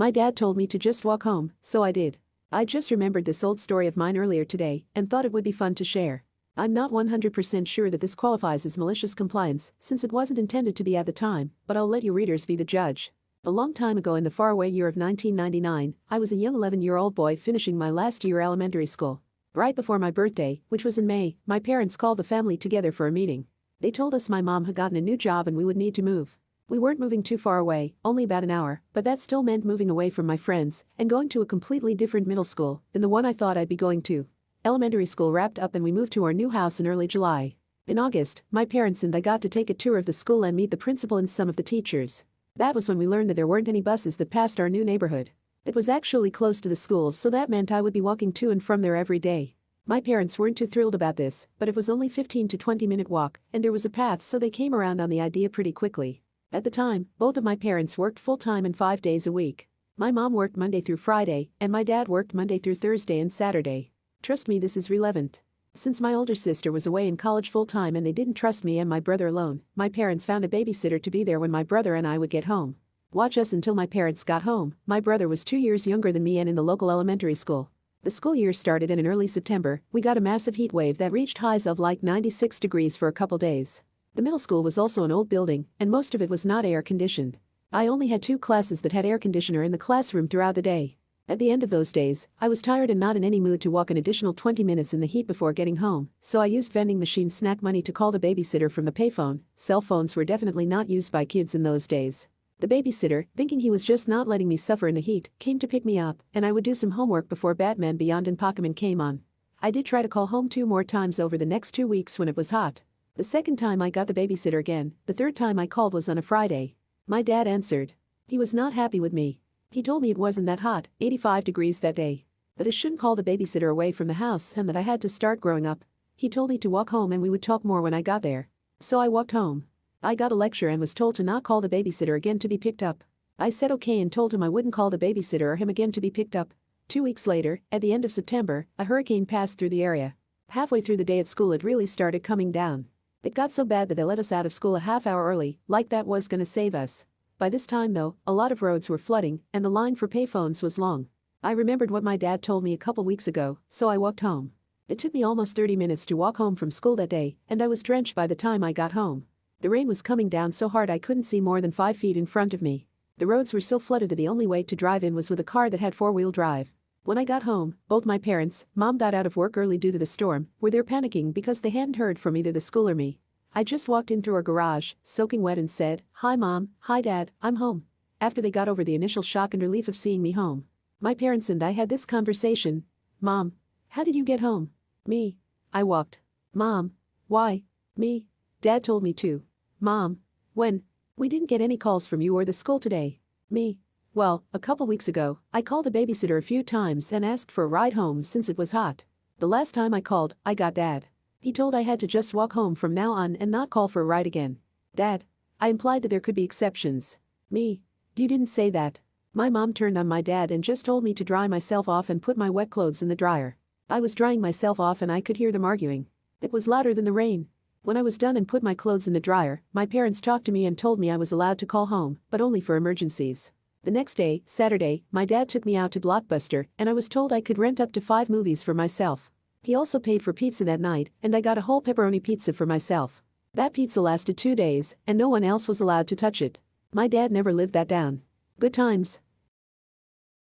My dad told me to just walk home, so I did. I just remembered this old story of mine earlier today and thought it would be fun to share. I'm not 100% sure that this qualifies as malicious compliance since it wasn't intended to be at the time, but I'll let you readers be the judge. A long time ago in the faraway year of 1999, I was a young 11-year-old boy finishing my last year elementary school. Right before my birthday, which was in May, my parents called the family together for a meeting. They told us my mom had gotten a new job and we would need to move. We weren't moving too far away, only about an hour, but that still meant moving away from my friends and going to a completely different middle school than the one I thought I'd be going to. Elementary school wrapped up and we moved to our new house in early July. In August, my parents and I got to take a tour of the school and meet the principal and some of the teachers. That was when we learned that there weren't any buses that passed our new neighborhood. It was actually close to the school, so that meant I would be walking to and from there every day. My parents weren't too thrilled about this, but it was only 15 to 20-minute walk and there was a path, so they came around on the idea pretty quickly. At the time, both of my parents worked full-time and 5 days a week. My mom worked Monday through Friday and my dad worked Monday through Thursday and Saturday. Trust me, this is relevant. Since my older sister was away in college full-time and they didn't trust me and my brother alone, my parents found a babysitter to be there when my brother and I would get home. Watch us until my parents got home. My brother was 2 years younger than me and in the local elementary school. The school year started and in early September, we got a massive heat wave that reached highs of like 96 degrees for a couple days. The middle school was also an old building, and most of it was not air-conditioned. I only had 2 classes that had air conditioner in the classroom throughout the day. At the end of those days, I was tired and not in any mood to walk an additional 20 minutes in the heat before getting home, so I used vending machine snack money to call the babysitter from the payphone. Cell phones were definitely not used by kids in those days. The babysitter, thinking he was just not letting me suffer in the heat, came to pick me up, and I would do some homework before Batman Beyond and Pokémon came on. I did try to call home 2 more times over the next 2 weeks when it was hot. The second time I got the babysitter again, the third time I called was on a Friday. My dad answered. He was not happy with me. He told me it wasn't that hot, 85 degrees that day. That I shouldn't call the babysitter away from the house and that I had to start growing up. He told me to walk home and we would talk more when I got there. So I walked home. I got a lecture and was told to not call the babysitter again to be picked up. I said okay and told him I wouldn't call the babysitter or him again to be picked up. 2 weeks later, at the end of September, a hurricane passed through the area. Halfway through the day at school it really started coming down. It got so bad that they let us out of school a half hour early, like that was gonna save us. By this time though, a lot of roads were flooding and the line for payphones was long. I remembered what my dad told me a couple weeks ago, so I walked home. It took me almost 30 minutes to walk home from school that day, and I was drenched by the time I got home. The rain was coming down so hard I couldn't see more than 5 feet in front of me. The roads were so flooded that the only way to drive in was with a car that had 4-wheel drive. When I got home, both my parents, Mom got out of work early due to the storm, were there panicking because they hadn't heard from either the school or me. I just walked in through our garage, soaking wet, and said, "Hi Mom, hi Dad, I'm home." After they got over the initial shock and relief of seeing me home. My parents and I had this conversation. "Mom, how did you get home?" "Me. I walked." "Mom, why?" "Me. Dad told me to." "Mom, when?" "We didn't get any calls from you or the school today." "Me. Well, a couple weeks ago, I called the babysitter a few times and asked for a ride home since it was hot. The last time I called, I got Dad. He told I had to just walk home from now on and not call for a ride again." "Dad." "I implied that there could be exceptions." "Me. You didn't say that." My mom turned on my dad and just told me to dry myself off and put my wet clothes in the dryer. I was drying myself off and I could hear them arguing. It was louder than the rain. When I was done and put my clothes in the dryer, my parents talked to me and told me I was allowed to call home, but only for emergencies. The next day, Saturday, my dad took me out to Blockbuster and I was told I could rent up to 5 movies for myself. He also paid for pizza that night and I got a whole pepperoni pizza for myself. That pizza lasted 2 days and no one else was allowed to touch it. My dad never lived that down. Good times.